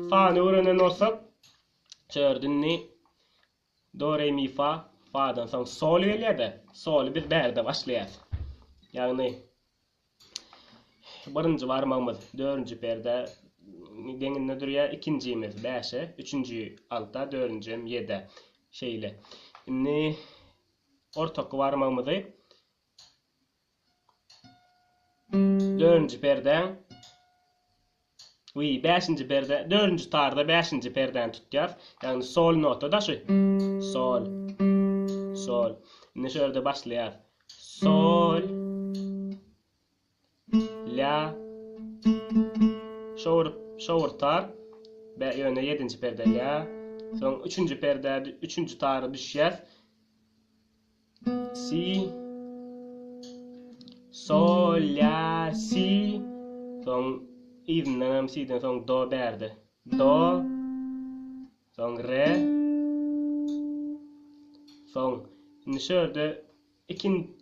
Fa'nı öğrenen olsak, çördünni do, re, mi, fa. Fa'dan soň sol gelýär-de. Sol biz bärde başlaýar. Ýagny birinji barmagymyz 4-nji perde deňinde durýar, ikincimiz 5-e, üçüncü 6-a, 4-nji 7-e. Şeýle. Indi ortak barmagymyzy 4-nji perden 5-nji perde, 4-nji tarda 5-nji perden tutýar. Ýagny sol nota da şu. Sol. Sol. Indi şöyle başlaýar. Sol. La. Şowurtar. Ýöne 7-nji perde la. Soň 3-nji perde 3-nji tary düşýär. Si. Sol, la, si. Soň izinden si'den soň do bärdi. Do. Soň re. Soň indi şöyle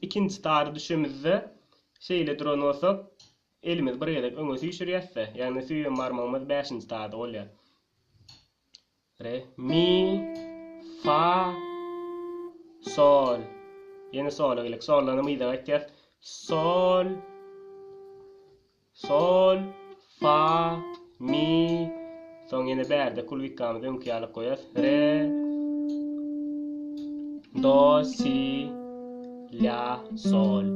ikinci tary düşümizde şeýle duran bolsak, elimiz bir ýerden öňe süýşürýärse, ýagny süýen barmagymyz 5-nji tarda bolýar. Re, mi, fa, sol. Ýene sola gelek, soldan myda gaýtýar. Sol, sol, fa, mi. Soň ýene bärde kulwikamyzy öňki alyp goýar. Re, do, si, la, sol.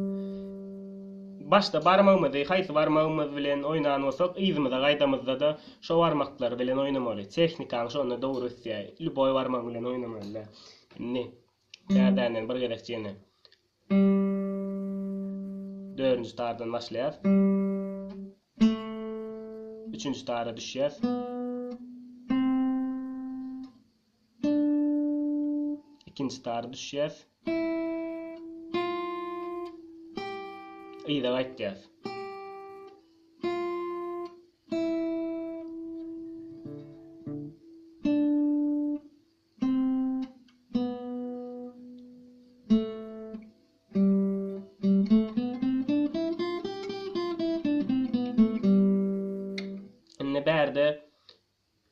Başda barmagymyzy, haýsy barmagymyz bilen oýnan bolsak, ýzymize gaýdamyzda da şo barmaklar bilen oýnamaly. Tehnikany şonu dogry ötýär. Luboy barmak bilen oýnamaly. Indi bärden bir gerekçeni 4-nji tardan başlaýar. 3-nji tara düşýär. 2-nji tara düşýär. Ýa-da gaýtýar. Indi bärde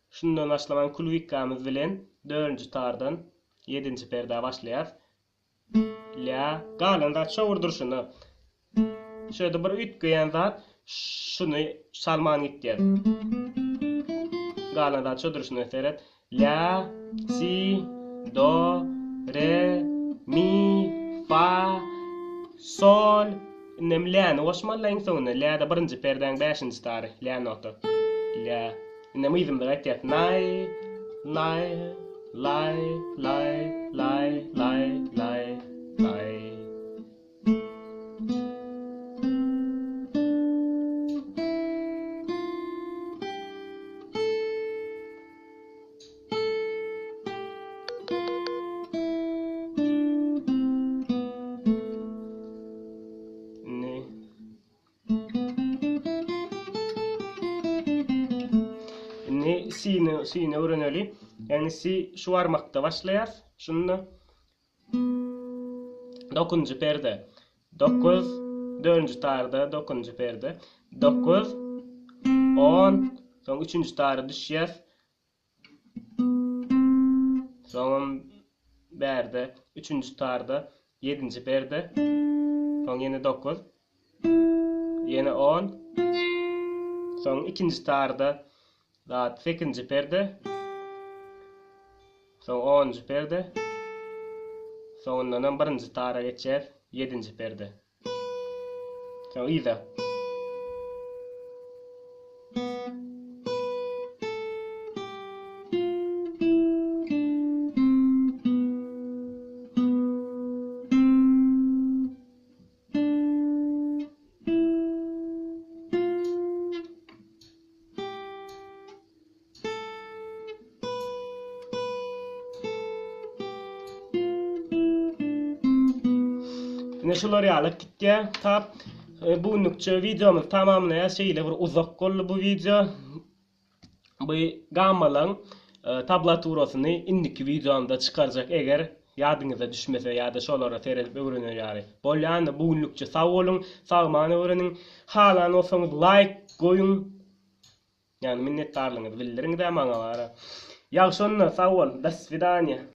şundan başlaman kulwikamyz bilen 4-nji tardan 7-nji perde başlaýar. La, galanda şowurdurşyny şöyle bir ütgeýän zat şunu salman gitýär. Galanda çödürşüni seret. La, si, do, re, mi, fa, sol. Nem la'ny oşmallaýyn soňuna. La'da 1-nji perden 5-nji tary. La nota. La. Nem ýzymda gaýtýar. Nay, nay, lay, lay, lay, lay, lay, lay. Si'ni öğreneli. Yani si şu barmakda başlaýar. Şunu 9-njy perde. 9, 4-nji tarda 9-njy perde. 9, 10, soň 3-nji tary düşýär. Soň bärde 3-nji tarda 7-nji perde. Soň ýene 9, ýene 10. Soň 2-nji tarda 8-nji perde. Soň 10-njy perde. Soňdan 1-nji tara geçer, 7-nji perde. Soň ýa-da. Şolary alyp gitdi. Tap bugunlukça videomuz tamamlaýar. Şeýle bir uzak boldy bu video. Bu gammalan tablaturasyny indiki videomda çykarjak eger ýadyňyza düşmese ýa-da şolara seredip öwrenýär. Bolýany bugunlukça sag bolun, sagmany öwrenin. Halan olsaňyz like goýun. يعني من التعلم بالرنج ده ما غارة يا شن صول. До свидания.